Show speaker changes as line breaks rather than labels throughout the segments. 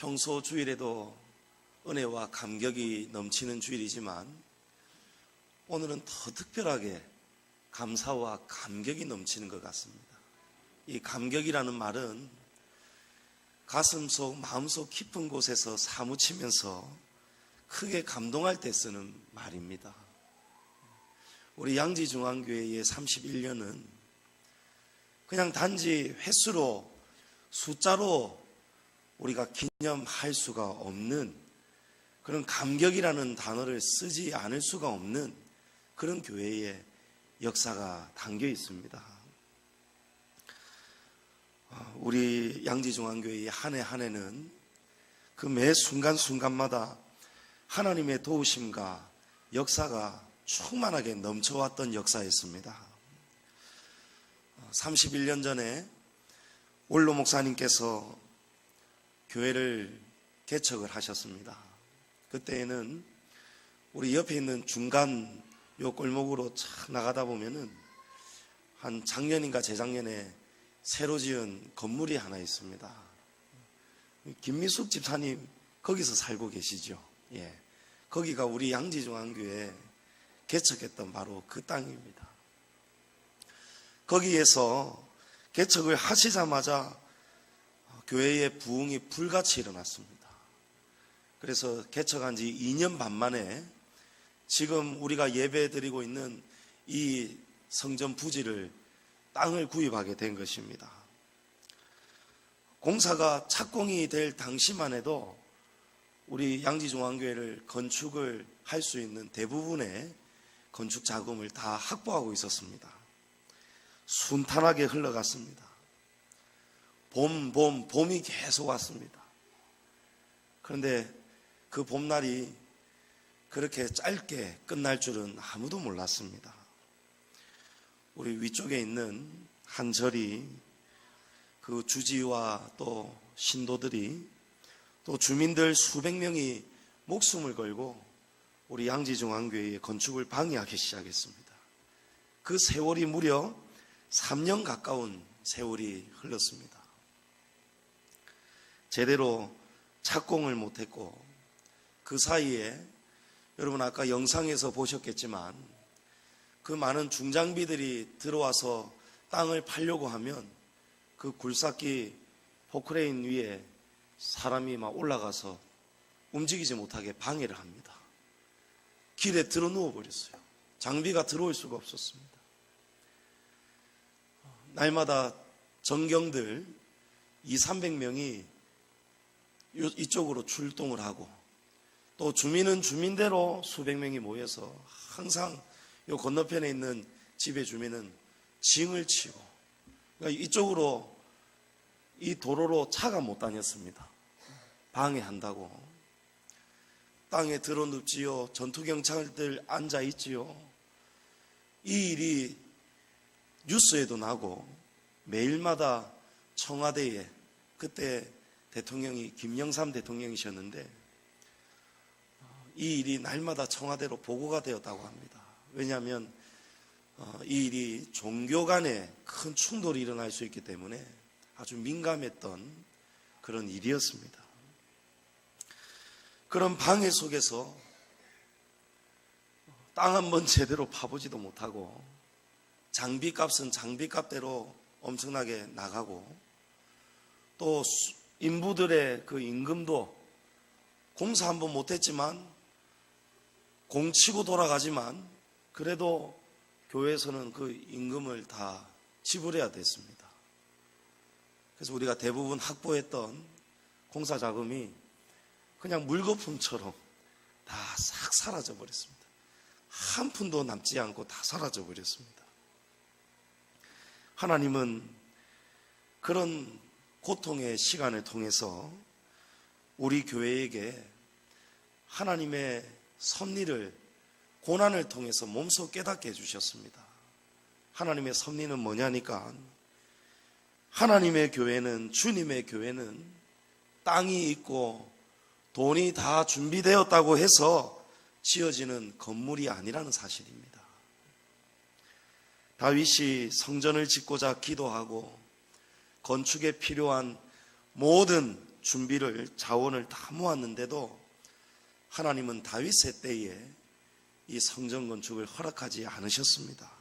평소 주일에도 은혜와 감격이 넘치는 주일이지만 오늘은 더 특별하게 감사와 감격이 넘치는 것 같습니다. 이 감격이라는 말은 가슴속, 마음속 깊은 곳에서 사무치면서 크게 감동할 때 쓰는 말입니다. 우리 양지중앙교회의 31년은 그냥 단지 횟수로, 숫자로 우리가 기념할 수가 없는 그런 감격이라는 단어를 쓰지 않을 수가 없는 그런 교회의 역사가 담겨 있습니다. 우리 양지중앙교회의 한 해 한 해는 그 매 순간순간마다 하나님의 도우심과 역사가 충만하게 넘쳐왔던 역사였습니다. 31년 전에 원로 목사님께서 교회를 개척을 하셨습니다. 그때에는 우리 옆에 있는 중간 요 골목으로 착 나가다 보면은 한 작년인가 재작년에 새로 지은 건물이 하나 있습니다. 김미숙 집사님 거기서 살고 계시죠. 예, 거기가 우리 양지중앙교회 개척했던 바로 그 땅입니다. 거기에서 개척을 하시자마자 교회의 부흥이 불같이 일어났습니다. 그래서 개척한 지 2년 반 만에 지금 우리가 예배 드리고 있는 이 성전 부지를 땅을 구입하게 된 것입니다. 공사가 착공이 될 당시만 해도 우리 양지중앙교회를 건축을 할 수 있는 대부분의 건축 자금을 다 확보하고 있었습니다. 순탄하게 흘러갔습니다. 봄이 계속 왔습니다. 그런데 그 봄날이 그렇게 짧게 끝날 줄은 아무도 몰랐습니다. 우리 위쪽에 있는 한 절이 그 주지와 또 신도들이 또 주민들 수백 명이 목숨을 걸고 우리 양지중앙교회의 건축을 방해하기 시작했습니다. 그 세월이 무려 3년 가까운 세월이 흘렀습니다. 제대로 착공을 못했고 그 사이에 여러분 아까 영상에서 보셨겠지만 그 많은 중장비들이 들어와서 땅을 파려고 하면 그 굴삭기 포크레인 위에 사람이 막 올라가서 움직이지 못하게 방해를 합니다. 길에 들어 누워버렸어요. 장비가 들어올 수가 없었습니다. 날마다 전경들 200~300명이 이쪽으로 출동을 하고 또 주민은 주민대로 수백 명이 모여서 항상 이 건너편에 있는 집의 주민은 징을 치고 그러니까 이쪽으로 이 도로로 차가 못 다녔습니다. 방해한다고. 땅에 드러눕지요. 전투경찰들 앉아있지요. 이 일이 뉴스에도 나고 매일마다 청와대에 그때 대통령이 김영삼 대통령이셨는데 이 일이 날마다 청와대로 보고가 되었다고 합니다. 왜냐하면 이 일이 종교 간에 큰 충돌이 일어날 수 있기 때문에 아주 민감했던 그런 일이었습니다. 그런 방해 속에서 땅 한 번 제대로 파보지도 못하고 장비값은 장비값대로 엄청나게 나가고 또 인부들의 그 임금도 공사 한 번 못했지만 공치고 돌아가지만 그래도 교회에서는 그 임금을 다 지불해야 됐습니다. 그래서 우리가 대부분 확보했던 공사 자금이 그냥 물거품처럼 다 싹 사라져 버렸습니다. 한 푼도 남지 않고 다 사라져 버렸습니다. 하나님은 그런 고통의 시간을 통해서 우리 교회에게 하나님의 섭리를 고난을 통해서 몸소 깨닫게 해주셨습니다. 하나님의 섭리는 뭐냐니까 하나님의 교회는, 주님의 교회는 땅이 있고 돈이 다 준비되었다고 해서 지어지는 건물이 아니라는 사실입니다. 다윗이 성전을 짓고자 기도하고 건축에 필요한 모든 준비를 자원을 다 모았는데도 하나님은 다윗의 때에 이 성전 건축을 허락하지 않으셨습니다.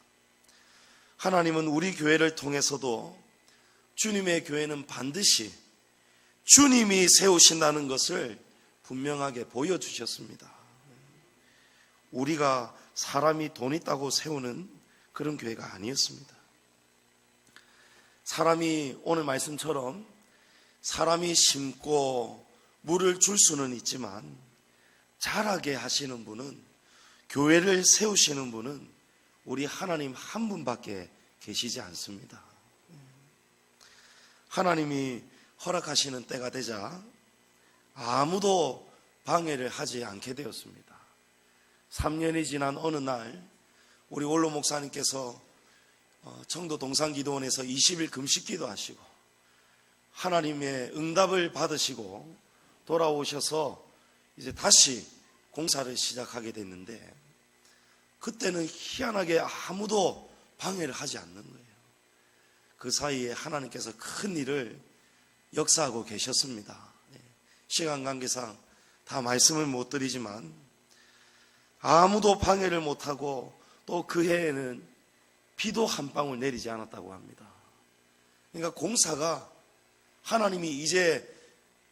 하나님은 우리 교회를 통해서도 주님의 교회는 반드시 주님이 세우신다는 것을 분명하게 보여주셨습니다. 우리가 사람이 돈 있다고 세우는 그런 교회가 아니었습니다. 사람이 오늘 말씀처럼 사람이 심고 물을 줄 수는 있지만 자라게 하시는 분은, 교회를 세우시는 분은 우리 하나님 한 분밖에 계시지 않습니다. 하나님이 허락하시는 때가 되자 아무도 방해를 하지 않게 되었습니다. 3년이 지난 어느 날 우리 원로 목사님께서 청도 동산기도원에서 20일 금식기도 하시고 하나님의 응답을 받으시고 돌아오셔서 이제 다시 공사를 시작하게 됐는데, 그때는 희한하게 아무도 방해를 하지 않는 거예요. 그 사이에 하나님께서 큰 일을 역사하고 계셨습니다. 시간 관계상 다 말씀을 못 드리지만 아무도 방해를 못하고 또 그 해에는 비도 한 방울 내리지 않았다고 합니다. 그러니까 공사가 하나님이 이제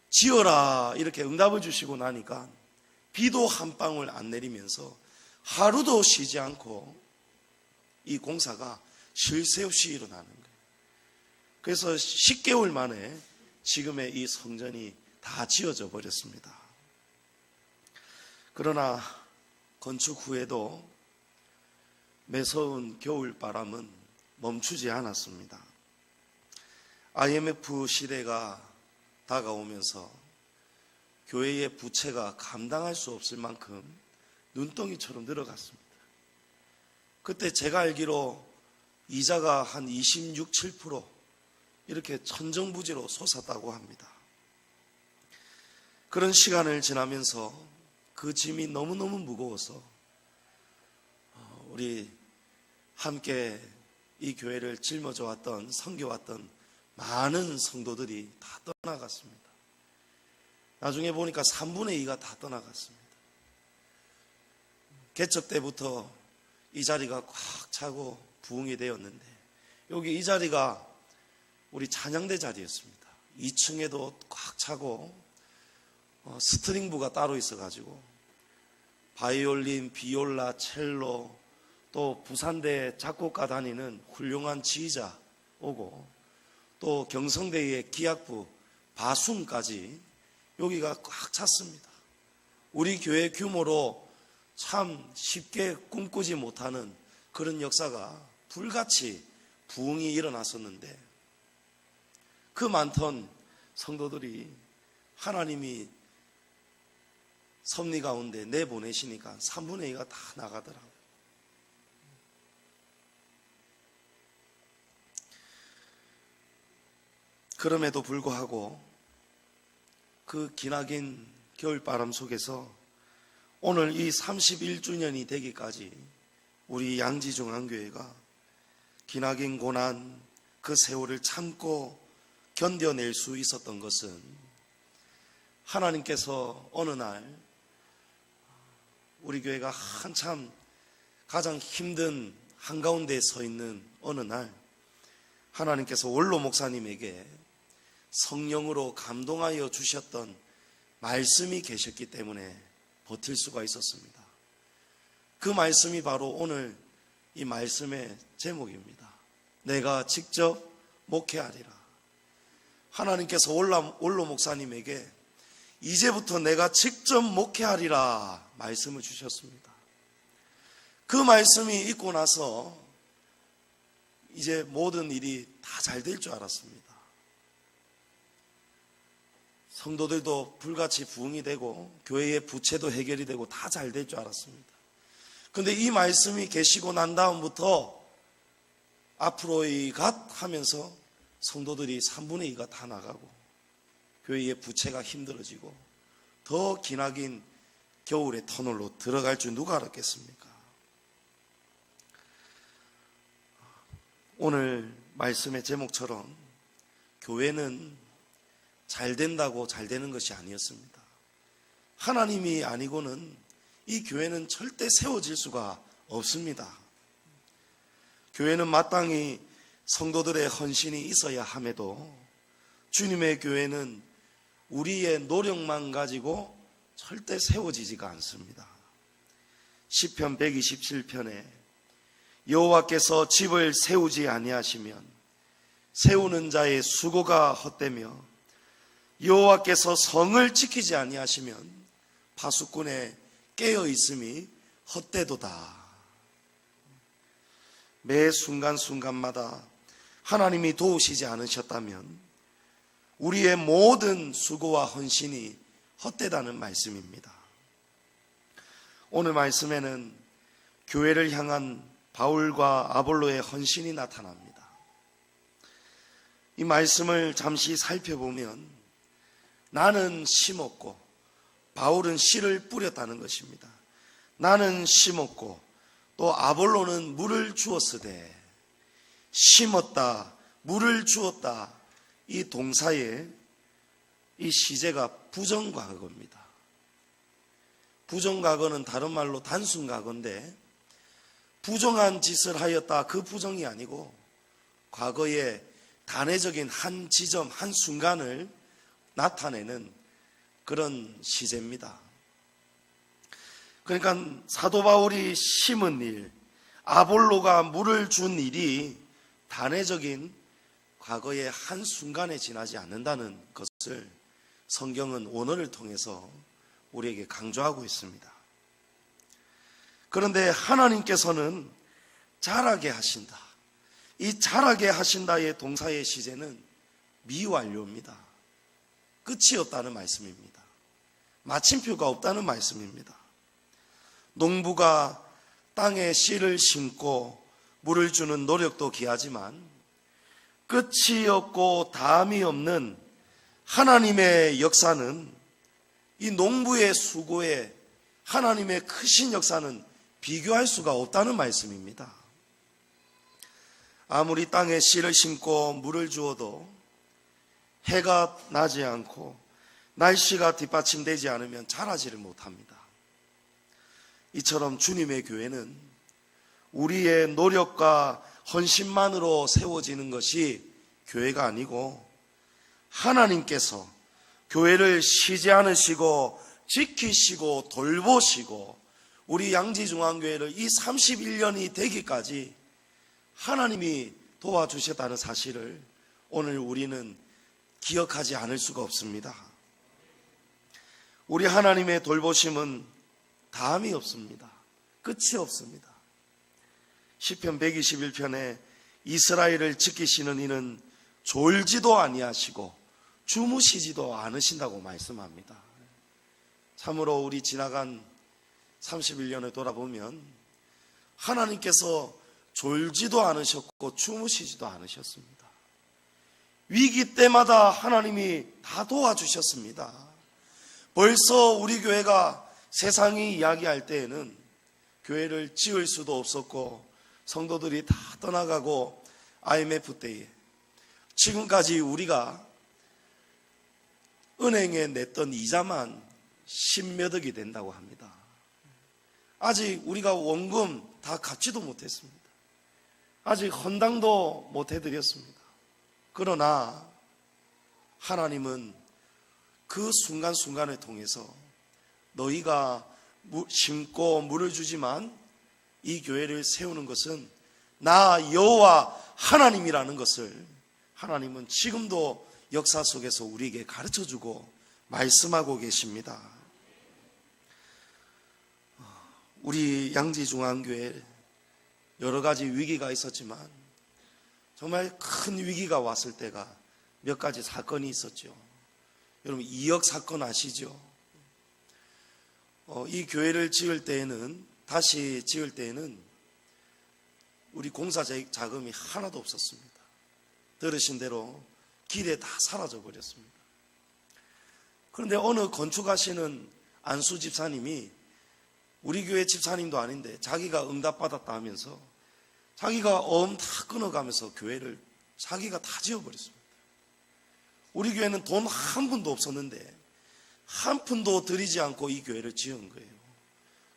지어라 이렇게 응답을 주시고 나니까 비도 한 방울 안 내리면서 하루도 쉬지 않고 이 공사가 쉴 새 없이 일어나는 거예요. 그래서 10개월 만에 지금의 이 성전이 다 지어져 버렸습니다. 그러나 건축 후에도 매서운 겨울바람은 멈추지 않았습니다. IMF 시대가 다가오면서 교회의 부채가 감당할 수 없을 만큼 눈덩이처럼 늘어갔습니다. 그때 제가 알기로 이자가 한 26, 7% 이렇게 천정부지로 솟았다고 합니다. 그런 시간을 지나면서 그 짐이 너무너무 무거워서 우리 함께 이 교회를 짊어져 왔던, 섬겨왔던 많은 성도들이 다 떠나갔습니다. 나중에 보니까 3분의 2가 다 떠나갔습니다. 개척 때부터 이 자리가 꽉 차고 부흥이 되었는데, 여기 이 자리가 우리 찬양대 자리였습니다. 2층에도 꽉 차고 스트링부가 따로 있어가지고 바이올린, 비올라, 첼로, 또 부산대 작곡가 다니는 훌륭한 지휘자 오고, 또 경성대의 기악부 바순까지 여기가 꽉 찼습니다. 우리 교회 규모로 참 쉽게 꿈꾸지 못하는 그런 역사가 불같이 부흥이 일어났었는데, 그 많던 성도들이 하나님이 섭리 가운데 내보내시니까 3분의 2가 다 나가더라고요. 그럼에도 불구하고 그 기나긴 겨울바람 속에서 오늘 이 31주년이 되기까지 우리 양지중앙교회가 기나긴 고난, 그 세월을 참고 견뎌낼 수 있었던 것은 하나님께서 어느 날 우리 교회가 한참 가장 힘든 한가운데에 서 있는 어느 날 하나님께서 원로 목사님에게 성령으로 감동하여 주셨던 말씀이 계셨기 때문에 버틸 수가 있었습니다. 그 말씀이 바로 오늘 이 말씀의 제목입니다. 내가 직접 목회하리라. 하나님께서 원로 목사님에게 이제부터 내가 직접 목회하리라 말씀을 주셨습니다. 그 말씀이 있고 나서 이제 모든 일이 다 잘 될 줄 알았습니다. 성도들도 불같이 부흥이 되고 교회의 부채도 해결이 되고 다 잘 될 줄 알았습니다. 그런데 이 말씀이 계시고 난 다음부터 앞으로의 갓 하면서 성도들이 3분의 2가 다 나가고 교회의 부채가 힘들어지고 더 기나긴 겨울의 터널로 들어갈 줄 누가 알았겠습니까? 오늘 말씀의 제목처럼 교회는 잘 된다고 잘 되는 것이 아니었습니다. 하나님이 아니고는 이 교회는 절대 세워질 수가 없습니다. 교회는 마땅히 성도들의 헌신이 있어야 함에도 주님의 교회는 우리의 노력만 가지고 절대 세워지지가 않습니다. 시편 127편에 여호와께서 집을 세우지 아니하시면 세우는 자의 수고가 헛되며 여호와께서 성을 지키지 아니하시면 파수꾼의 깨어 있음이 헛되도다. 매 순간순간마다 하나님이 도우시지 않으셨다면 우리의 모든 수고와 헌신이 헛되다는 말씀입니다. 오늘 말씀에는 교회를 향한 바울과 아볼로의 헌신이 나타납니다. 이 말씀을 잠시 살펴보면 나는 심었고 바울은 씨를 뿌렸다는 것입니다. 나는 심었고 또 아볼로는 물을 주었으되, 심었다, 물을 주었다, 이 동사의 이 시제가 부정과거입니다. 부정과거는 다른 말로 단순과거인데 부정한 짓을 하였다, 그 부정이 아니고 과거의 단회적인 한 지점, 한 순간을 나타내는 그런 시제입니다. 그러니까 사도 바울이 심은 일, 아볼로가 물을 준 일이 단회적인 과거의 한 순간에 지나지 않는다는 것을 성경은 원어를 통해서 우리에게 강조하고 있습니다. 그런데 하나님께서는 자라게 하신다. 이 자라게 하신다의 동사의 시제는 미완료입니다. 끝이 없다는 말씀입니다. 마침표가 없다는 말씀입니다. 농부가 땅에 씨를 심고 물을 주는 노력도 귀하지만 끝이 없고 다음이 없는 하나님의 역사는, 이 농부의 수고에 하나님의 크신 역사는 비교할 수가 없다는 말씀입니다. 아무리 땅에 씨를 심고 물을 주어도 해가 나지 않고 날씨가 뒷받침되지 않으면 자라지를 못합니다. 이처럼 주님의 교회는 우리의 노력과 헌신만으로 세워지는 것이 교회가 아니고 하나님께서 교회를 쉬지 않으시고 지키시고 돌보시고 우리 양지중앙교회를 이 31년이 되기까지 하나님이 도와주셨다는 사실을 오늘 우리는 기억하지 않을 수가 없습니다. 우리 하나님의 돌보심은 다음이 없습니다. 끝이 없습니다. 시편 121편에 이스라엘을 지키시는 이는 졸지도 아니하시고 주무시지도 않으신다고 말씀합니다. 참으로 우리 지나간 31년을 돌아보면 하나님께서 졸지도 않으셨고 주무시지도 않으셨습니다. 위기 때마다 하나님이 다 도와주셨습니다. 벌써 우리 교회가 세상이 이야기할 때에는 교회를 지을 수도 없었고 성도들이 다 떠나가고 IMF 때에 지금까지 우리가 은행에 냈던 이자만 10몇 억이 된다고 합니다. 아직 우리가 원금 다 갚지도 못했습니다. 아직 헌당도 못 해드렸습니다. 그러나 하나님은 그 순간순간을 통해서 너희가 심고 물을 주지만 이 교회를 세우는 것은 나 여호와 하나님이라는 것을 하나님은 지금도 역사 속에서 우리에게 가르쳐주고 말씀하고 계십니다. 우리 양지중앙교회 여러 가지 위기가 있었지만 정말 큰 위기가 왔을 때가 몇 가지 사건이 있었죠. 여러분 2억 사건 아시죠? 이 교회를 지을 때에는, 다시 지을 때에는 우리 공사 자금이 하나도 없었습니다. 들으신 대로 길에 다 사라져 버렸습니다. 그런데 어느 건축하시는 안수 집사님이 우리 교회 집사님도 아닌데 자기가 응답받았다 하면서 자기가 어음 다 끊어가면서 교회를 자기가 다 지어버렸습니다. 우리 교회는 돈 한 푼도 없었는데 한 푼도 들이지 않고 이 교회를 지은 거예요.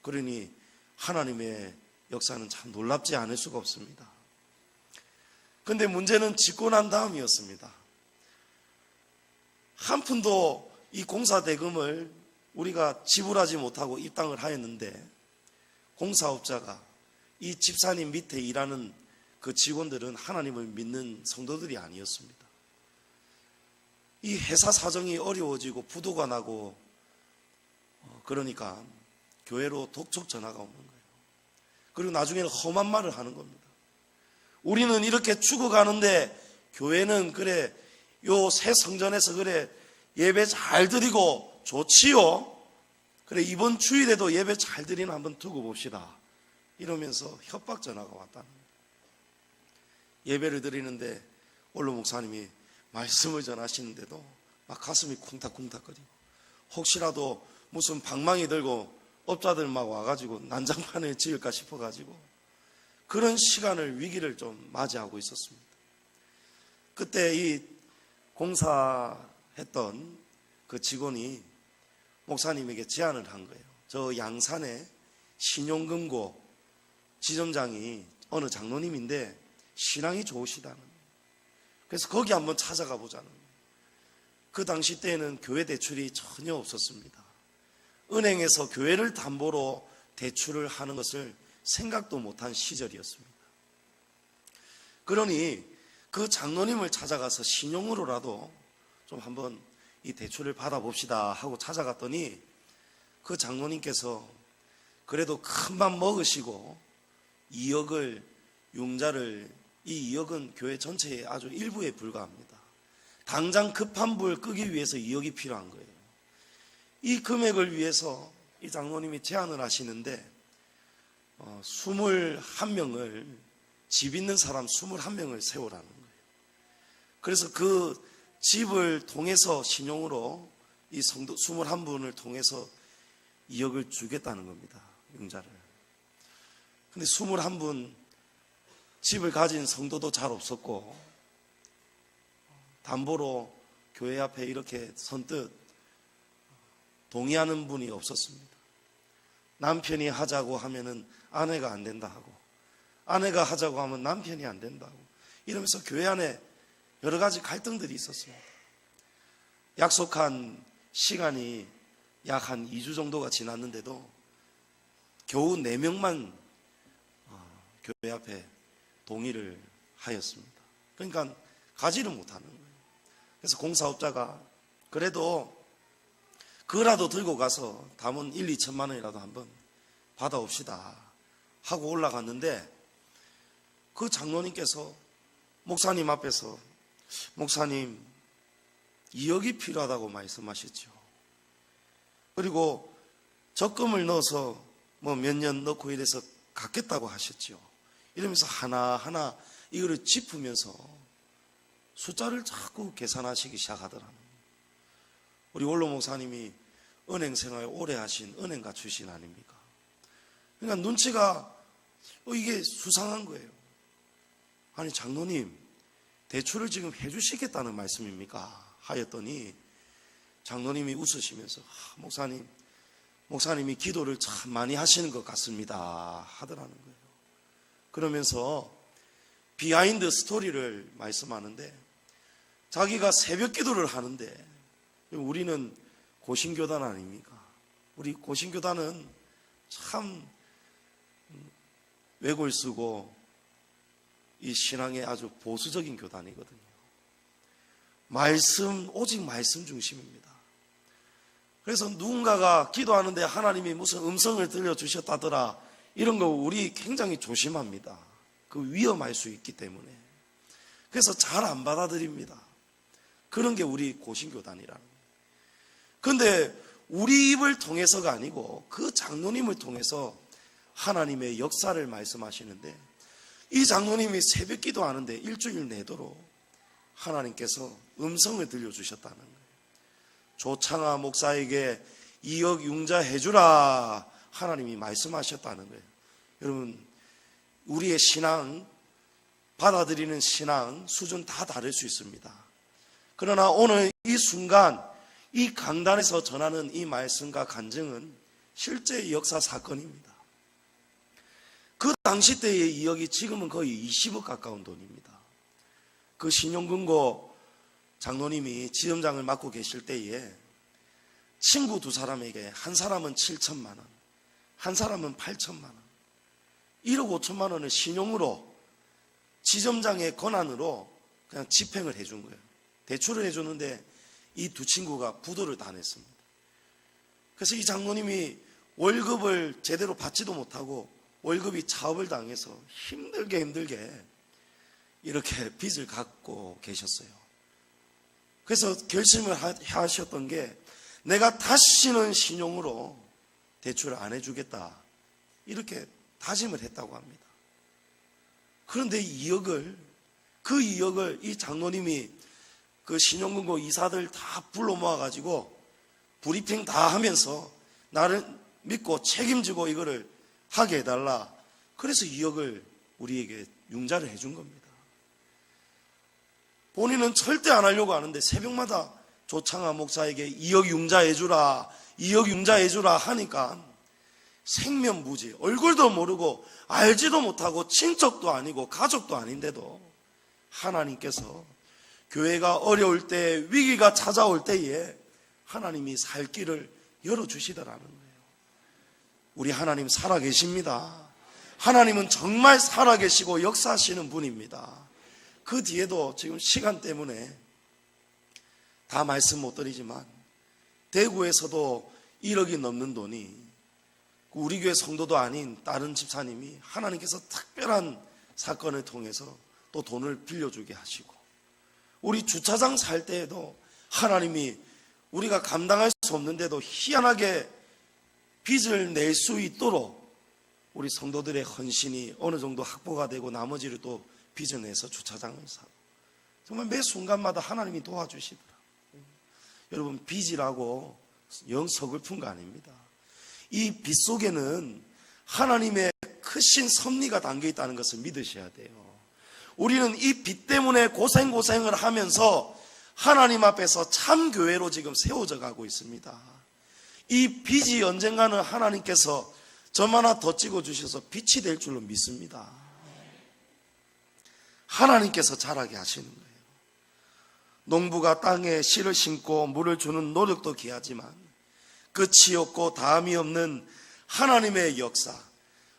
그러니 하나님의 역사는 참 놀랍지 않을 수가 없습니다. 그런데 문제는 짓고 난 다음이었습니다. 한 푼도 이 공사 대금을 우리가 지불하지 못하고 입당을 하였는데 공사업자가 이 집사님 밑에 일하는 그 직원들은 하나님을 믿는 성도들이 아니었습니다. 이 회사 사정이 어려워지고 부도가 나고 그러니까 교회로 독촉 전화가 오는 거예요. 그리고 나중에는 험한 말을 하는 겁니다. 우리는 이렇게 죽어가는데 교회는 그래 요 새 성전에서 그래 예배 잘 드리고 좋지요. 그래 이번 주일에도 예배 잘 드리는 한번 두고 봅시다. 이러면서 협박 전화가 왔다는 거예요. 예배를 드리는데 원로 목사님이 말씀을 전하시는데도 막 가슴이 쿵닥쿵닥거리고 혹시라도 무슨 방망이 들고 업자들 막 와가지고 난장판을 지을까 싶어가지고 그런 시간을 위기를 좀 맞이하고 있었습니다. 그때 이 공사했던 그 직원이 목사님에게 제안을 한 거예요. 저 양산에 신용금고 지점장이 어느 장로님인데 신앙이 좋으시다는 거예요. 그래서 거기 한번 찾아가 보자는 거예요. 그 당시 때에는 교회 대출이 전혀 없었습니다. 은행에서 교회를 담보로 대출을 하는 것을 생각도 못한 시절이었습니다. 그러니 그 장로님을 찾아가서 신용으로라도 좀 한번 이 대출을 받아봅시다 하고 찾아갔더니 그 장로님께서 그래도 큰 맘 먹으시고 2억을 융자를 이 2억은 교회 전체의 아주 일부에 불과합니다. 당장 급한 불 끄기 위해서 2억이 필요한 거예요. 이 금액을 위해서 이 장로님이 제안을 하시는데 21명을 집 있는 사람 21명을 세우라는 거예요. 그래서 그 집을 통해서 신용으로 이 성도 21분을 통해서 2억을 주겠다는 겁니다. 융자를. 근데 21분 집을 가진 성도도 잘 없었고 담보로 교회 앞에 이렇게 선뜻 동의하는 분이 없었습니다. 남편이 하자고 하면은 아내가 안 된다 하고 아내가 하자고 하면 남편이 안 된다고 이러면서 교회 안에 여러 가지 갈등들이 있었습니다. 약속한 시간이 약 한 2주 정도가 지났는데도 겨우 4명만 교회 앞에 동의를 하였습니다. 그러니까 가지를 못하는 거예요. 그래서 공사업자가 그래도 그거라도 들고 가서 담은 1, 2천만 원이라도 한번 받아옵시다 하고 올라갔는데 그 장로님께서 목사님 앞에서 목사님 2억이 필요하다고 말씀하셨죠. 그리고 적금을 넣어서 뭐 몇 년 넣고 이래서 갚겠다고 하셨죠. 이러면서 하나하나 이거를 짚으면서 숫자를 자꾸 계산하시기 시작하더라고요. 우리 원로 목사님이 은행 생활 오래 하신 은행가 출신 아닙니까? 그러니까 눈치가 이게 수상한 거예요. 아니 장로님 대출을 지금 해주시겠다는 말씀입니까? 하였더니 장로님이 웃으시면서 목사님이 기도를 참 많이 하시는 것 같습니다 하더라는 거예요. 그러면서 비하인드 스토리를 말씀하는데 자기가 새벽 기도를 하는데 우리는 고신교단 아닙니까? 우리 고신교단은 참 외골 쓰고 이 신앙의 아주 보수적인 교단이거든요. 오직 말씀 중심입니다. 그래서 누군가가 기도하는데 하나님이 무슨 음성을 들려주셨다더라 이런 거 우리 굉장히 조심합니다. 그 위험할 수 있기 때문에. 그래서 잘 안 받아들입니다. 그런 게 우리 고신교단이라는 거예요. 그런데 우리 입을 통해서가 아니고 그 장로님을 통해서 하나님의 역사를 말씀하시는데 이 장로님이 새벽 기도하는데 일주일 내도록 하나님께서 음성을 들려주셨다는 거예요. 조창아 목사에게 2억 융자해 주라 하나님이 말씀하셨다는 거예요. 여러분 우리의 신앙 받아들이는 신앙 수준 다 다를 수 있습니다. 그러나 오늘 이 순간 이 강단에서 전하는 이 말씀과 간증은 실제 역사 사건입니다. 그 당시 때의 2억이 지금은 거의 20억 가까운 돈입니다. 그 신용금고 장로님이 지점장을 맡고 계실 때에 친구 두 사람에게 한 사람은 7천만 원, 한 사람은 8천만 원, 1억 5천만 원을 신용으로 지점장의 권한으로 그냥 집행을 해준 거예요. 대출을 해줬는데 이 두 친구가 부도를 다 냈습니다. 그래서 이 장로님이 월급을 제대로 받지도 못하고 월급이 차업을 당해서 힘들게 이렇게 빚을 갖고 계셨어요. 그래서 결심을 하셨던 게 내가 다시는 신용으로 대출을 안 해주겠다 이렇게 다짐을 했다고 합니다. 그런데 그 2억을 이 장로님이 그 신용금고 이사들 다 불러 모아가지고 브리핑 다 하면서 나를 믿고 책임지고 이거를 하게 해달라. 그래서 2억을 우리에게 융자를 해준 겁니다. 본인은 절대 안 하려고 하는데 새벽마다 조창하 목사에게 2억 융자해주라, 2억 융자해주라 하니까 생면부지, 얼굴도 모르고 알지도 못하고 친척도 아니고 가족도 아닌데도 하나님께서 교회가 어려울 때, 위기가 찾아올 때에 하나님이 살 길을 열어주시더라는 거예요. 우리 하나님 살아계십니다. 하나님은 정말 살아계시고 역사하시는 분입니다. 그 뒤에도 지금 시간 때문에 다 말씀 못 드리지만 대구에서도 1억이 넘는 돈이 우리 교회 성도도 아닌 다른 집사님이 하나님께서 특별한 사건을 통해서 또 돈을 빌려주게 하시고, 우리 주차장 살 때에도 하나님이 우리가 감당할 수 없는데도 희한하게 빚을 낼 수 있도록 우리 성도들의 헌신이 어느 정도 확보가 되고 나머지를 또 빚을 내서 주차장을 사고, 정말 매 순간마다 하나님이 도와주시더라. 여러분, 빚이라고 영 서글픈 거 아닙니다. 이 빚 속에는 하나님의 크신 섭리가 담겨 있다는 것을 믿으셔야 돼요. 우리는 이 빚 때문에 고생을 하면서 하나님 앞에서 참 교회로 지금 세워져 가고 있습니다. 이 빚이 언젠가는 하나님께서 점 하나 더 찍어주셔서 빛이 될 줄로 믿습니다. 하나님께서 자라게 하시는 거예요. 농부가 땅에 씨를 심고 물을 주는 노력도 귀하지만 끝이 없고 다음이 없는 하나님의 역사,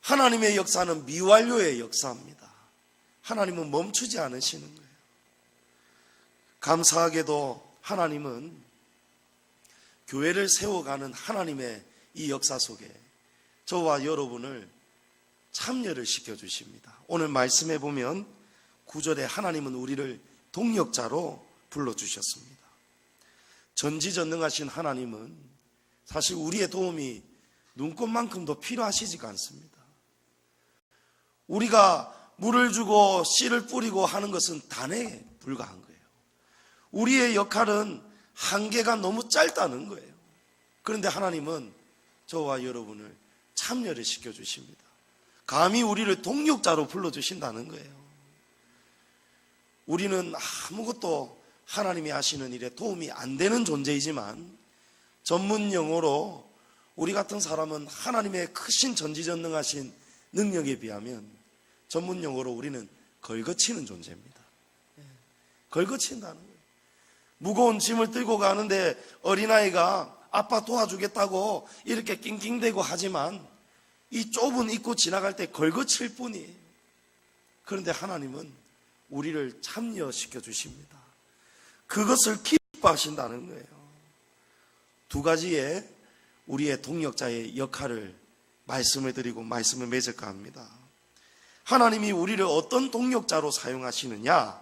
하나님의 역사는 미완료의 역사입니다. 하나님은 멈추지 않으시는 거예요. 감사하게도 하나님은 교회를 세워가는 하나님의 이 역사 속에 저와 여러분을 참여를 시켜주십니다. 오늘 말씀해 보면 9절에 하나님은 우리를 동력자로 불러주셨습니다. 전지전능하신 하나님은 사실 우리의 도움이 눈꽃만큼도 필요하시지가 않습니다. 우리가 물을 주고 씨를 뿌리고 하는 것은 단에 불과한 거예요. 우리의 역할은 한계가 너무 짧다는 거예요. 그런데 하나님은 저와 여러분을 참여를 시켜주십니다. 감히 우리를 동력자로 불러주신다는 거예요. 우리는 아무것도 하나님이 하시는 일에 도움이 안 되는 존재이지만 전문 용어로 우리 같은 사람은 하나님의 크신 전지전능하신 능력에 비하면 전문 용어로 우리는 걸거치는 존재입니다. 걸거친다는 거예요. 무거운 짐을 들고 가는데 어린아이가 아빠 도와주겠다고 이렇게 낑낑대고 하지만 이 좁은 입구 지나갈 때 걸거칠 뿐이에요. 그런데 하나님은 우리를 참여시켜 주십니다. 그것을 기뻐하신다는 거예요. 두 가지의 우리의 동력자의 역할을 말씀을 드리고 말씀을 맺을까 합니다. 하나님이 우리를 어떤 동력자로 사용하시느냐?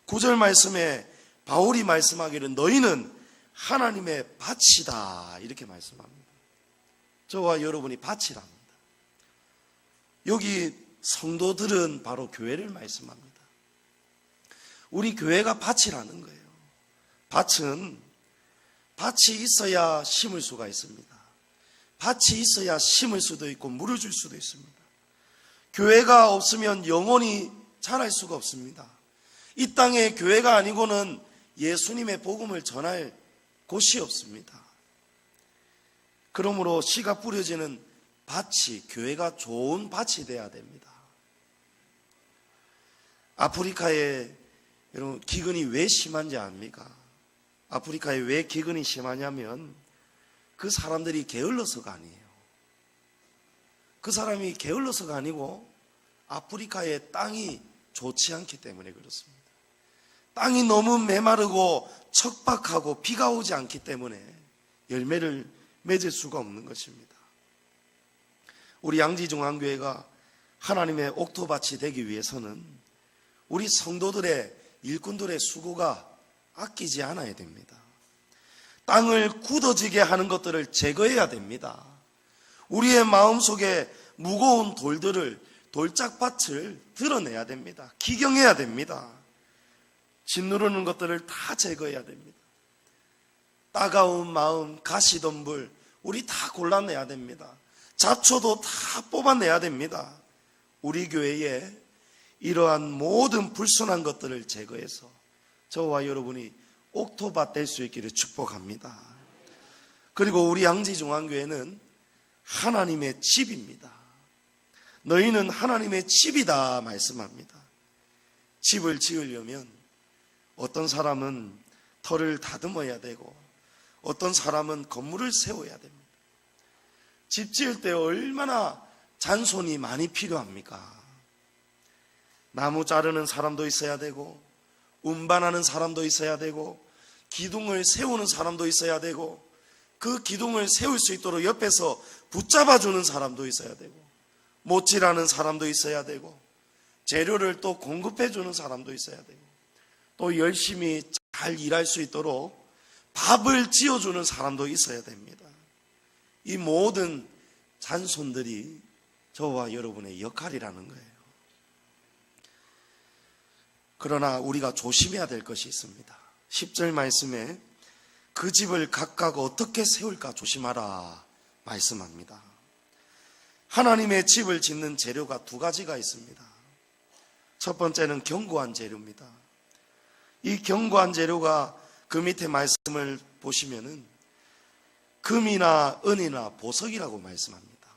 9절 말씀에 바울이 말씀하기를 너희는 하나님의 밭이다 이렇게 말씀합니다. 저와 여러분이 밭이랍니다. 여기 성도들은 바로 교회를 말씀합니다. 우리 교회가 밭이라는 거예요. 밭이 있어야 심을 수가 있습니다. 밭이 있어야 심을 수도 있고 물을 줄 수도 있습니다. 교회가 없으면 영원히 자랄 수가 없습니다. 이 땅에 교회가 아니고는 예수님의 복음을 전할 곳이 없습니다. 그러므로 씨가 뿌려지는 밭이, 교회가 좋은 밭이 돼야 됩니다. 아프리카에 여러분 기근이 왜 심한지 압니까? 아프리카에 왜 기근이 심하냐면 그 사람들이 게을러서가 아니에요. 그 사람이 게을러서가 아니고 아프리카의 땅이 좋지 않기 때문에 그렇습니다. 땅이 너무 메마르고 척박하고 비가 오지 않기 때문에 열매를 맺을 수가 없는 것입니다. 우리 양지중앙교회가 하나님의 옥토밭이 되기 위해서는 우리 성도들의 일꾼들의 수고가 아끼지 않아야 됩니다. 땅을 굳어지게 하는 것들을 제거해야 됩니다. 우리의 마음속에 무거운 돌들을, 돌짝밭을 드러내야 됩니다. 기경해야 됩니다. 짓누르는 것들을 다 제거해야 됩니다. 따가운 마음, 가시덤불 우리 다 골라내야 됩니다. 잡초도 다 뽑아내야 됩니다. 우리 교회에 이러한 모든 불순한 것들을 제거해서 저와 여러분이 옥토밭 될 수 있기를 축복합니다. 그리고 우리 양지중앙교회는 하나님의 집입니다. 너희는 하나님의 집이다 말씀합니다. 집을 지으려면 어떤 사람은 터를 다듬어야 되고 어떤 사람은 건물을 세워야 됩니다. 집 지을 때 얼마나 잔손이 많이 필요합니까? 나무 자르는 사람도 있어야 되고 운반하는 사람도 있어야 되고 기둥을 세우는 사람도 있어야 되고 그 기둥을 세울 수 있도록 옆에서 붙잡아주는 사람도 있어야 되고 못질하는 사람도 있어야 되고 재료를 또 공급해주는 사람도 있어야 되고 또 열심히 잘 일할 수 있도록 밥을 지어주는 사람도 있어야 됩니다. 이 모든 잔손들이 저와 여러분의 역할이라는 거예요. 그러나 우리가 조심해야 될 것이 있습니다. 10절 말씀에 그 집을 각각 어떻게 세울까 조심하라 말씀합니다. 하나님의 집을 짓는 재료가 두 가지가 있습니다. 첫 번째는 견고한 재료입니다. 이 견고한 재료가 그 밑에 말씀을 보시면은 금이나 은이나 보석이라고 말씀합니다.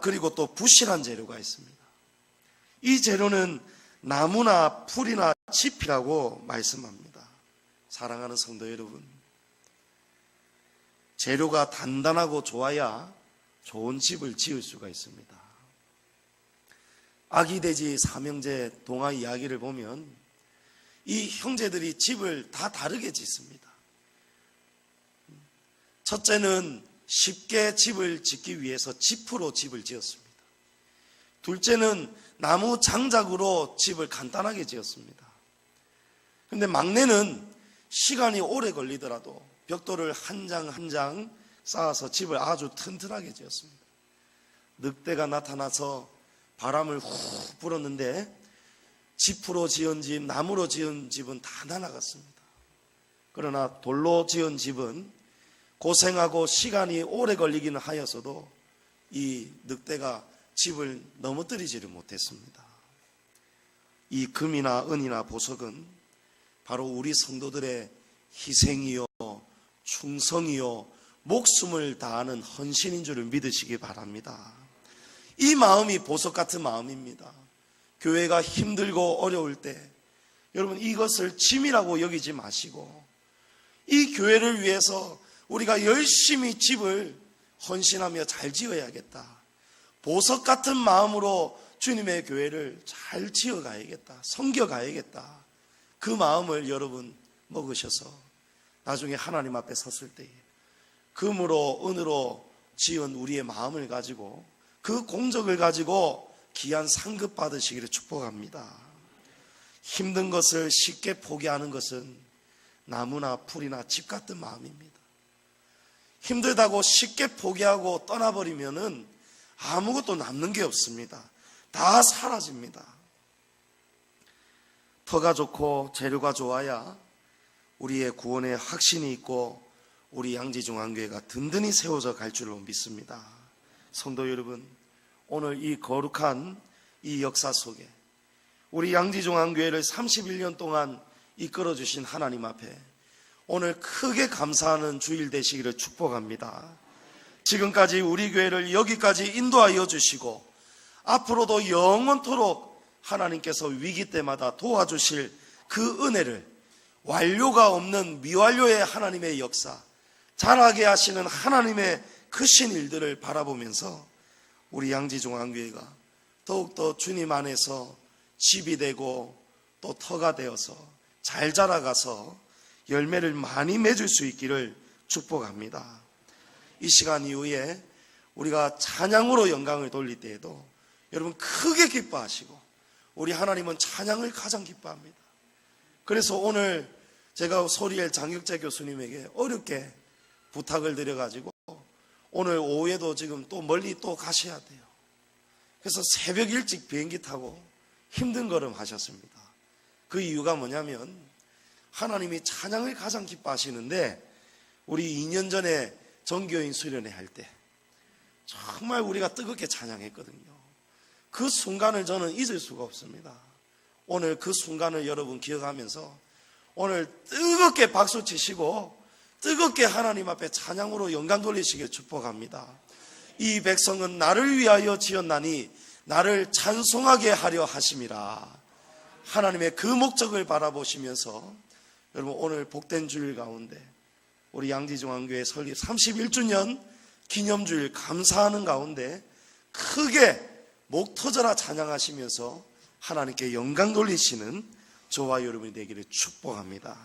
그리고 또 부실한 재료가 있습니다. 이 재료는 나무나 풀이나 짚이라고 말씀합니다. 사랑하는 성도 여러분, 재료가 단단하고 좋아야 좋은 집을 지을 수가 있습니다. 아기돼지 삼형제 동화 이야기를 보면 이 형제들이 집을 다 다르게 짓습니다. 첫째는 쉽게 집을 짓기 위해서 지프로 집을 지었습니다. 둘째는 나무 장작으로 집을 간단하게 지었습니다. 그런데 막내는 시간이 오래 걸리더라도 벽돌을 한 장 한 장 쌓아서 집을 아주 튼튼하게 지었습니다. 늑대가 나타나서 바람을 후 불었는데 지프로 지은 집, 나무로 지은 집은 다 날아갔습니다. 그러나 돌로 지은 집은 고생하고 시간이 오래 걸리기는 하였어도 이 늑대가 집을 넘어뜨리지를 못했습니다. 이 금이나 은이나 보석은 바로 우리 성도들의 희생이요, 충성이요, 목숨을 다하는 헌신인 줄을 믿으시기 바랍니다. 이 마음이 보석 같은 마음입니다. 교회가 힘들고 어려울 때 여러분 이것을 짐이라고 여기지 마시고 이 교회를 위해서 우리가 열심히 집을 헌신하며 잘 지어야겠다. 보석 같은 마음으로 주님의 교회를 잘 지어가야겠다. 섬겨가야겠다. 그 마음을 여러분 먹으셔서 나중에 하나님 앞에 섰을 때에 금으로 은으로 지은 우리의 마음을 가지고 그 공적을 가지고 귀한 상급 받으시기를 축복합니다. 힘든 것을 쉽게 포기하는 것은 나무나 풀이나 집 같은 마음입니다. 힘들다고 쉽게 포기하고 떠나버리면은 아무것도 남는 게 없습니다. 다 사라집니다. 터가 좋고 재료가 좋아야 우리의 구원의 확신이 있고 우리 양지중앙교회가 든든히 세워져 갈 줄로 믿습니다. 성도 여러분, 오늘 이 거룩한 이 역사 속에 우리 양지중앙교회를 31년 동안 이끌어 주신 하나님 앞에 오늘 크게 감사하는 주일 되시기를 축복합니다. 지금까지 우리 교회를 여기까지 인도하여 주시고 앞으로도 영원토록 하나님께서 위기 때마다 도와주실 그 은혜를, 완료가 없는 미완료의 하나님의 역사, 잘하게 하시는 하나님의 크신 일들을 바라보면서 우리 양지중앙교회가 더욱더 주님 안에서 집이 되고 또 터가 되어서 잘 자라가서 열매를 많이 맺을 수 있기를 축복합니다. 이 시간 이후에 우리가 찬양으로 영광을 돌릴 때에도 여러분 크게 기뻐하시고, 우리 하나님은 찬양을 가장 기뻐합니다. 그래서 오늘 제가 소리엘 장혁재 교수님에게 어렵게 부탁을 드려가지고 오늘 오후에도 지금 또 멀리 또 가셔야 돼요. 그래서 새벽 일찍 비행기 타고 힘든 걸음 하셨습니다. 그 이유가 뭐냐면 하나님이 찬양을 가장 기뻐하시는데, 우리 2년 전에 정교인 수련회 할 때 정말 우리가 뜨겁게 찬양했거든요. 그 순간을 저는 잊을 수가 없습니다. 오늘 그 순간을 여러분 기억하면서 오늘 뜨겁게 박수 치시고 뜨겁게 하나님 앞에 찬양으로 영광 돌리시길 축복합니다. 이 백성은 나를 위하여 지었나니 나를 찬송하게 하려 하심이라. 하나님의 그 목적을 바라보시면서 여러분 오늘 복된 주일 가운데 우리 양지중앙교회 설립 31주년 기념주일 감사하는 가운데 크게 목 터져라 찬양하시면서 하나님께 영광 돌리시는 저와 여러분이 되기를 축복합니다.